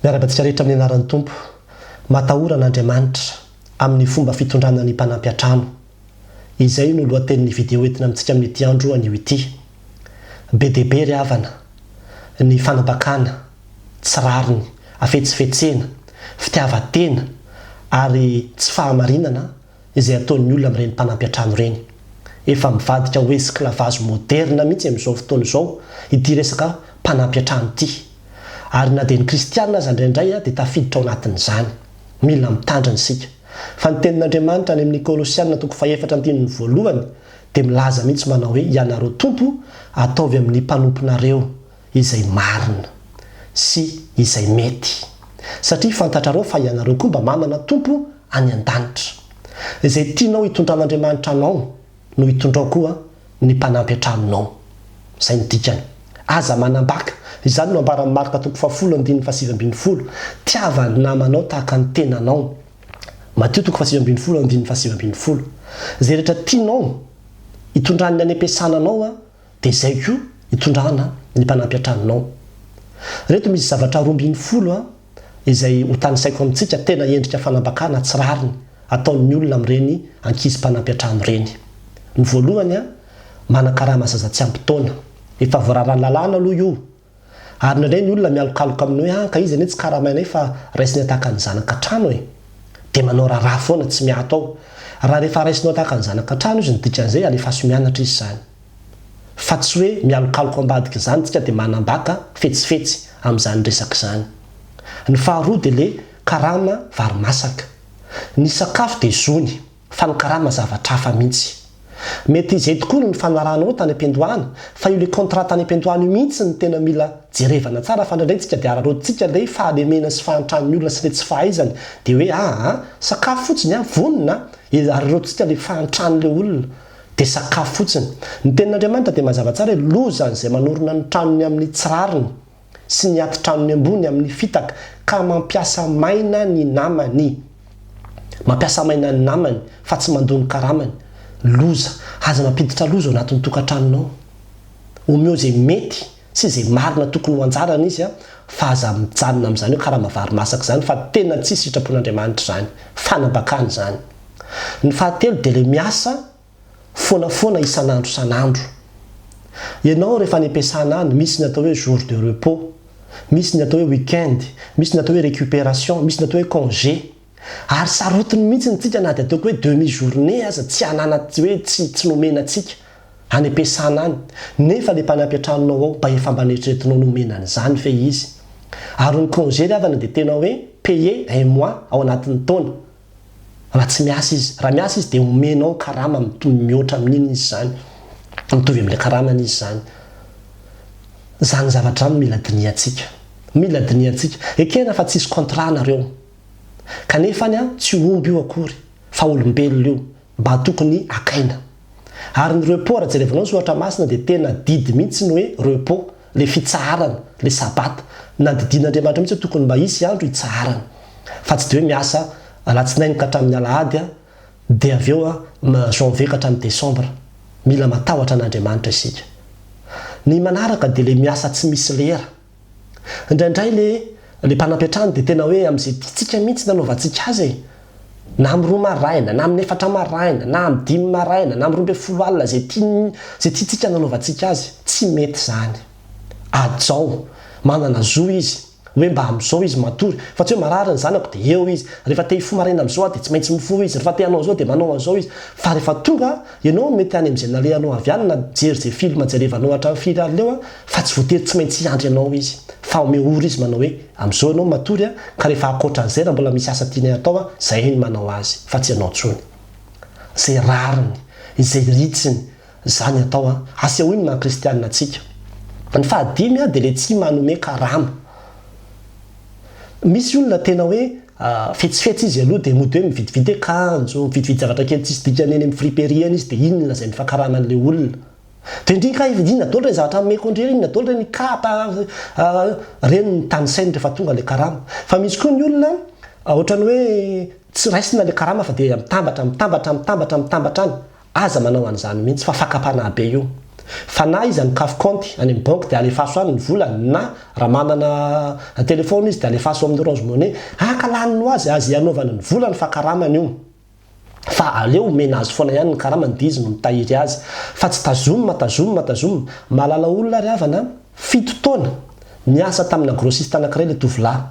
Miarabantsika rehetra amin'ny anaran'ny Tompo, matahoran'Andriamanitra amin'ny fomba fitondrana ny mpanampy an-trano. Izay no lohatenin'ny vidéo entina amintsika amin'ity andro anio ity. Be dia be ry havana, ny fanambakana, tsirariny, afetsifetsena, fitiavan-tena ary tsy fahamarinana izay ataon'ny olona amin'ireny mpanampy an-trano ireny. Efa mivadika hoe esclavage moderne mihitsy amin'izao fotoana izao ity resaka mpanampy an-trano ity. Ary na dia ny kristianina aza indraindray dia tafiditra ao anatin'izany. Mila mitandrina isika. Fa ny tenin'Andriamanitra any amin'ny Kolosianina 4:1 dia milaza mihitsy manao hoe ianareo tompo ataovy amin'ny mpanomponareo izay marina sy izay mety. Satria fantatrareo fa ianareo koa mba manana tompo any an-danitra. Izay tianao hitondran'Andriamanitra anao no hitondrao koa ny mpanampy an-tranonao. Izay ny dikany. Aza manambaka. Izany no ambara amin'ny Marka 10:7-20. Tiavany namanao tahaka ny tenanao. Matteo 7:7-20. Izay rehetra tianao hitondrany any am-piasana anao dia izay koa hitondrana ny mpanampy an-tranonao. Reto misy zavatra 12 izay ho tanisaiko amintsika tena endrika fanambakana tsirariny ataon'ny olona amin'ireny ankizy mpanampy an-trano ireny. Ny voalohany manan-karama zaza tsy ampy-taona. Efa voararan'ny lalàna aloha io. Ary nireny olona mialokaloka amin'ny hoe ka izy anie tsy karamainay fa raisiny tahaka ny zanaka trano e. Dia manao raharaha foana tsy miato ao. Raha rehefa raisinao tahaka ny zanaka trano izy ny dikan'izay alefa mianatra izy izany. Fa tsy hoe mialokaloka ambadika izany tsika dia manambaka fetsifetsy amin'izany resaka izany. Ny faharoa dia le karama varimasaka. Ny sakafo dia zony fa ny karama zavatra hafa mihitsy. Mety izay tokoa ny fanarahanao tany am-piandohana fa io le contrat tany am-piandohana io mihitsy ny tena mila jerevana tsara fa indraindray tsika dia ararotsika le fahalemena sy fahantran'ny olona sy le tsy fahaizany dia hoe sakafo fotsiny vonina ararotsika le fahantran'le olona dia sakafo fotsiny. Ny tenin'Andriamanitra dia mazava tsara hoe loza izay manorona ny tranony amin'ny tsirariny sy ny aty-tranony ambony amin'ny fitaka ka mampiasa maina ny namany. Mampiasa maina ny namany fa tsy mandony karamany. Loza, aza mampiditra loza ao anatin'ny tokantranonao. Omeo izay mety sy izay marina tokony ho anjarana izy fa aza mijanona amin'izany hoe karama varimasaka izany fa tena tsisy sitrapon'Andriamanitra izany. Fanambakana izany. Ny fahatelo dia le miasa foanafoana isan'andro isan'andro. Ianao rehefa any am-piasana any misy ny atao hoe jour de repos, misy ny atao hoe week-end, misy ny atao hoe récupération, misy ny atao hoe congé. Ary sarotiny mihitsy ntsika na dia ataoko hoe demi-journée aza tsy anana hoe tsy nomena antsika any am-piasana any. Nefa le mpanampy an-tranonao ao mba efa mba neritreretinao nomena an'izany fe izy. Ary ny congé avana dia tena hoe payé 1 mois ao anatin'ny taona. Raha tsy miasa izy, raha miasa izy dia omenao karama mihoatra amin'iny izy izany. Mitovy amin'ilay karamany izy izany. Izany zavatra mila diniantsika. Mila diniantsika. Ekena fa tsisy contrat nareo. Kanefa tsy omby io akory fa olombelona io mba tokony akaina. Ary ny repos raha jerevanao soatra masina dia tena didy mihitsy ny hoe repos, le fitsaharana, le sabata. Na didin'Andriamanitra mihitsy tokony mba isy andro hitsaharana. Fa tsy dia hoe miasa alatsinainy ka hatramin'ny alahady dia avy eo janvier ka hatramin'ny décembre. Mila matahotra an'Andriamanitra isika. Ny manaraka dia le miasa tsy misy lera. Indraindray le mpanampy an-trano dia tena hoe amin'izay tiantsika mihitsy nanaovantsika azy na amin'ny 2 maraina, na amin'ny 4 maraina, na amin'ny 5 maraina, na amin'ny 12 alina izay tiantsika nanaovantsika azy. Tsy mety izany. Ajao, manana zo izy hoe mba amin'izao izy matory fa tsy hoe marary ny zanako dia eo izy. Rehefa te hifoha maraina amin'izao dia tsy maintsy mifoha izy. Rehefa te hanao izao dia manao an'izao izy. Fa rehefa tonga ianao mety any amin'izay nalehanao avy any na jery izay film jerevanao hatramin'ny firy alina eo fa tsy voatery tsy maintsy hiandry ianao izy. Fa omeo ora izy manao hoe amin'izao ianao matory ka rehefa ankoatran'izay raha mbola misy asa tianay atao izay ny manao azy fa tsy ianao intsony. Izay rariny, izay ritsiny izany atao asehoany na kristianina antsika. Ny fahadimy dia le tsy manome karama. Misy olona tena hoe fetsifetsy izy aloha dia mody hoe mividividy akanjo, mividividy zavatra kely tsisy dikany eny amin'ny friperia izy dia iny lazay mifakaraman'ilay olona. Dia indrindra ka ividiana daholo ireny zavatra meko indrindra iny daholo ireny kapa ireny ny tanisainy rehefa tonga ilay karama. Fa misy koa ny olona ohatrany hoe tsy raisina ilay karama fa dia mitambatra any. Aza manao an'izany mihitsy fa fakapana be io. fa na izy mikafy compte any amin'ny banque dia alefaso any ny volany na raha manana téléphone izy dia alefaso amin'ny Orange Money akalaniny azy anaovana ny volany fa karamany io fa aleo menazy foana ihany ny karamany dia izy no mitahiry azy fa tsy tazomina malala olona ry havana 7 taona niasa tamina grossiste anankiray le tovolahy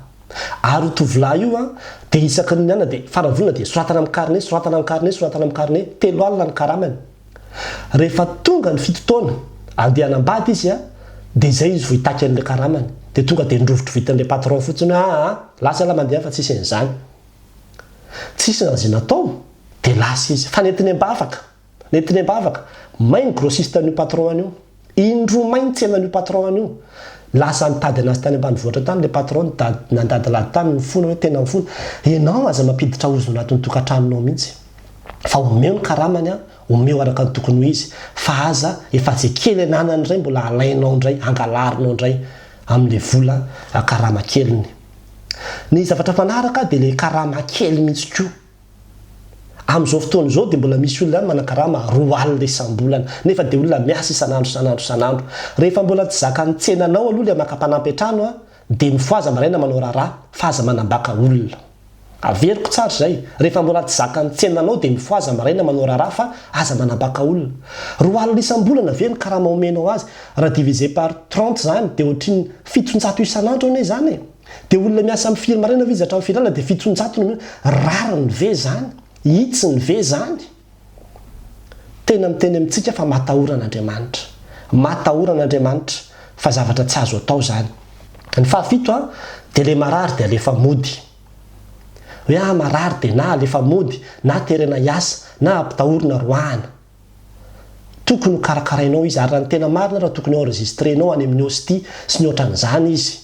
ary tovolahy io dia isaky ny ana dia farany volana dia soratana amin'ny carnet 3 alina ny karamany rehefa tonga ny 7 taona andeha hanambady izy dia izay izy vo hitaky an'ilay karamany dia tonga dia ndrovotro vitan'ilay patron fotsiny lasa la mandeha fa tsisy an'izany tsisy azy natao dia lasa izy fa netiny ambavaka mainy grossiste an'io patron an'io indro mainy tsena an'io patron an'io lasa nitady anazy tany ambanivohitra tany le patron nandady lady tany mifona hoe tena mifona ianao aza mampiditra ozo anatin'ny tokantranonao mihitsy fa omeo ny karamany omeo araka ny tokony ho izy fa aza efa zay kely ananany iray mbola alainao indray angalarinao indray amin'le vola karama keliny ny zavatra manaraka dia le karama kely mihitsy koa amin'izao fotoana izao dia mbola misy olona manakarama 2 alina isam-bolana nefa dia olona miasa isanandro rehefa mbola tsy zaka ny tsenanao aloha le makapanampy an-trano dia mifoaza maraina manao raharaha fa aza manambaka olona averiko tsara izay rehefa mbola tsy zaka ny tsenanao dia mifoaza maraina manao raharaha fa aza manambaka olona 2 alina isam-bolana ve ny karama omenao azy raha divisé par 30 zany dia ohatriny 700 isanandro ane zany dia olona miasa amin'ny firy maraina vizatra amin'ny firana dia 700 no rariny ve zany hitsy ny ve zany tena miteny amintsika fa matahoran'Andriamanitra fa zavatra tsy azo atao zany ny fahafito dia le marary dia alefa mody hoe marary dia na alefa mody na terena iasa na ampitahorina roahana tokony karakarainao izy ary raha ny tena marina raha tokony enregistrenao any amin'ny hostie sy ny ohatran'izany izy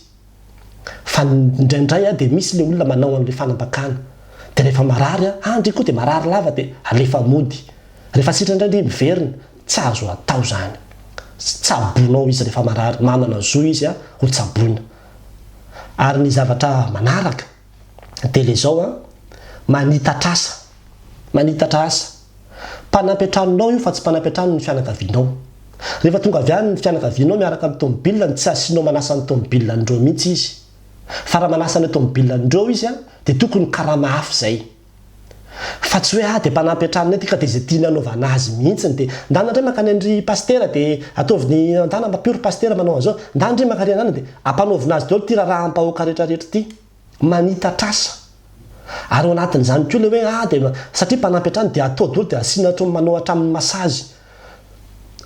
fa indraindray dia misy le olona manao an'le fanambakana dia rehefa marary ndry koa dia marary lava dia alefa mody rehefa sitraindray miverina tsy azo atao zany tsabonao izy rehefa marary manana zo izy ho tsaboina ary ny zavatra manaraka dia le zao manitatra asa mpanampy an-tranonao io fa tsy mpanampy an-trano ny fianakavianao rehefa tonga avy any ny fianakavianao miaraka amin'ny tomobile tsy asianao manasa ny tomobile andreo mihitsy izy fa raha manasa ny tomobile andreo izy dia tokony karama hafa izay fa tsy hoe dia mpanampy an-tranony aty ka dia izay tiana anaovana azy mihitsiny dia ndana indray makany andry pastera dia ataoviny andana mapiory pastera manao an'izao ndana indray makany andana dia ampanaovina azy daholo ty raharaha-mpahoaka rehetrarehetra ty manitatra asa ary ao anatin'izany koa le hoe dia satria mpanampy an-trano dia atao daholo dia asiana manao hatramin'ny masazy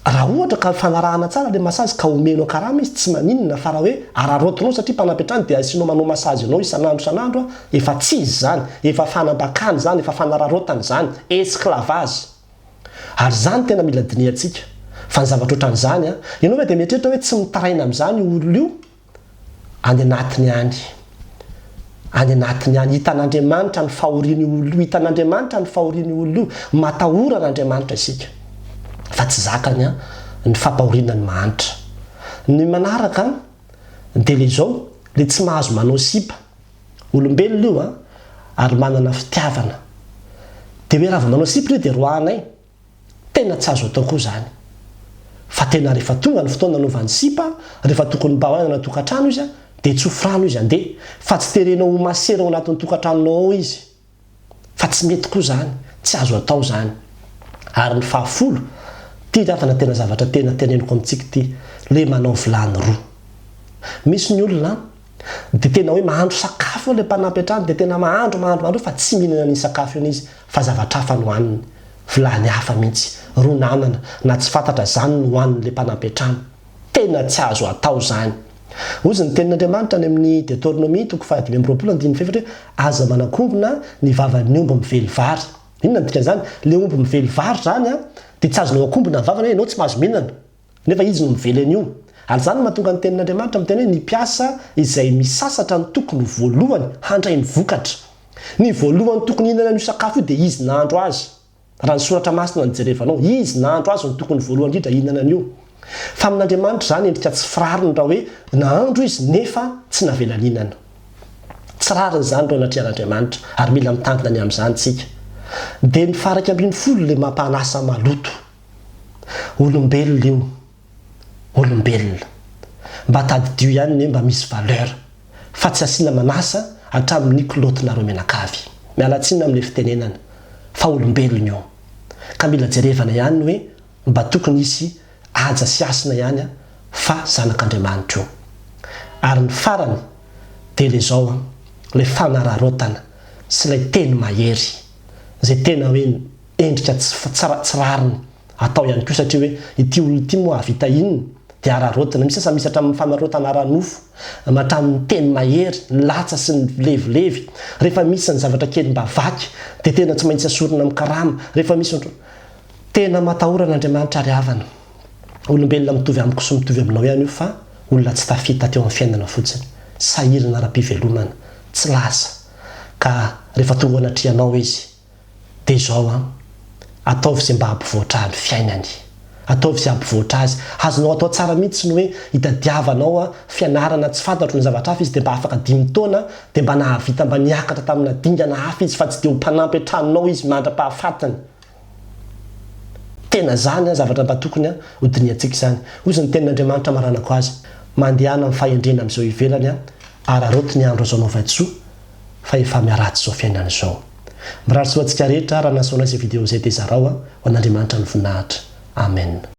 raha ohatra ka fanarahana tsara le masazy ka omenao karama izy tsy maninona fa raha hoe ararotinao satria mpanampy an-trano dia asianao manao masazy anao isanandro efa tsy izy zany efa fanambakany zany efa fanararotany zany esclavage ary zany tena mila diniantsika fa ny zavatra ohatran'izany ianao hoe dia mieritreritra hoe tsy mitaraina amin'izany olona io any anatiny any hitan'Andriamanitra ny fahoriany olona io hitan'Andriamanitra ny fahoriany olona io matahoran'Andriamanitra isika fa tsy zakany ny fampahoriana ny mahanitra ny manaraka dia le zao le tsy mahazo manao sipa olombelona io ary manana fitiavana dia hoe raha manao sipa io dia roanay tena tsy azo atao koa zany fa tena rehefa tonga ny fotoana anaovany sipa rehefa tokony mba hoanana tokantrano izy dia tsy hofrano izy andeha fa tsy terenao ho masera ao anatin'ny tokantranonao ao izy fa tsy mety koa zany tsy azo atao zany ary ny fahafolo ty rafana tena zavatra tena teneniko amintsika ty le manao vilany roa misy ny olona dia tena hoe mahandro sakafo le mpanampy an-trano dia tena mahandro fa tsy mihinana ny sakafo iny izy fa zavatra hafa no haniny vilany hafa mihitsy roa namana na tsy fantatra zany no hohanin'le mpanampy an-trano tena tsy azo atao zany ozy ny tenin'Andriamanitra any amin'ny Deutéronomie 5:24 aza manakombona ny vavan'ny omby mively vary inona ny dikan'izany le omby mively vary zany dia tsy azonao akombona ny vavana hoe ianao tsy mahazo mihinana nefa izy no mively an'io ary zany mahatonga ny tenin'Andriamanitra miteny hoe ny mpiasa izay misasatra ny tokony voalohany handray ny vokatra ny voalohany tokony hihinana n'io sakafo io dia izy nahandro azy raha ny soratra masina ny jerevanao izy nahandro azy ny tokony voalohany indrindra hihinana an'io fa amin'Andriamanitra zany endrika tsy firariny raha hoe nahandro izy nefa tsy navela nihinana tsy rariny zany reo anatrehan'Andriamanitra ary mila mitandrina ny amin'izany tsika dia ny faraky ambin'ny folo le mampanasa maloto olombelona io olombelona mba tadidio ihany mba misy valeur fa tsy asiana manasa hatramin'ny kilotina romenakavy mialatsina amin'le fitenenana fa olombelona io ka mila jerevana ihany hoe mba tokony isy aja sy asina ihany fa zanak'Andriamanitra io ary ny farany dia le zao le fanararotana sy ilay teny mahery zay tena hoe endrika tsy rariny atao ihany koa satria hoe ity olona ity moa havita inona dia ararotana misy misy hatramin'ny fanarotana aranofo hatramin'ny teny mahery ny latsa sy ny levilevy rehefa misy ny zavatra kely mba vaky dia tena tsy maintsy asorina amin'ny karama rehefa misy tena matahorana Andriamanitra ary havana olombelona mitovy amiko sy mitovy aminao ihany io fa olona tsy tafita teo amin'ny fiainana fotsiny sahirana ara-pivelomana tsy lasa ka rehefa tonga anatrianao izy dia izao ataovy izay mba hampivoatra ny fiainany ataovy izay hampivoatra azy azonao atao tsara mihitsy ny hoe hitadiavanao fianarana tsy fantatro ny zavatra hafa izy dia mba afaka 5 taona dia mba nahavita mba niakatra tamina dingana hafa izy fa tsy dia ho mpanampy antranonao izy mandra-pahafatany tena zany zavatra mba tokony hodiniantsika izany ozy ny tenin'Andriamanitra maranako azy mandehana amin'ny fahendrena amin'izao ivelany araroty ny andro azao novaitsoa fa efa miaratsy izao fiainana izao mirarosoantsika rehetra raha nasaona izay video izay dia zarao ho an'Andriamanitra ny voninahitra amen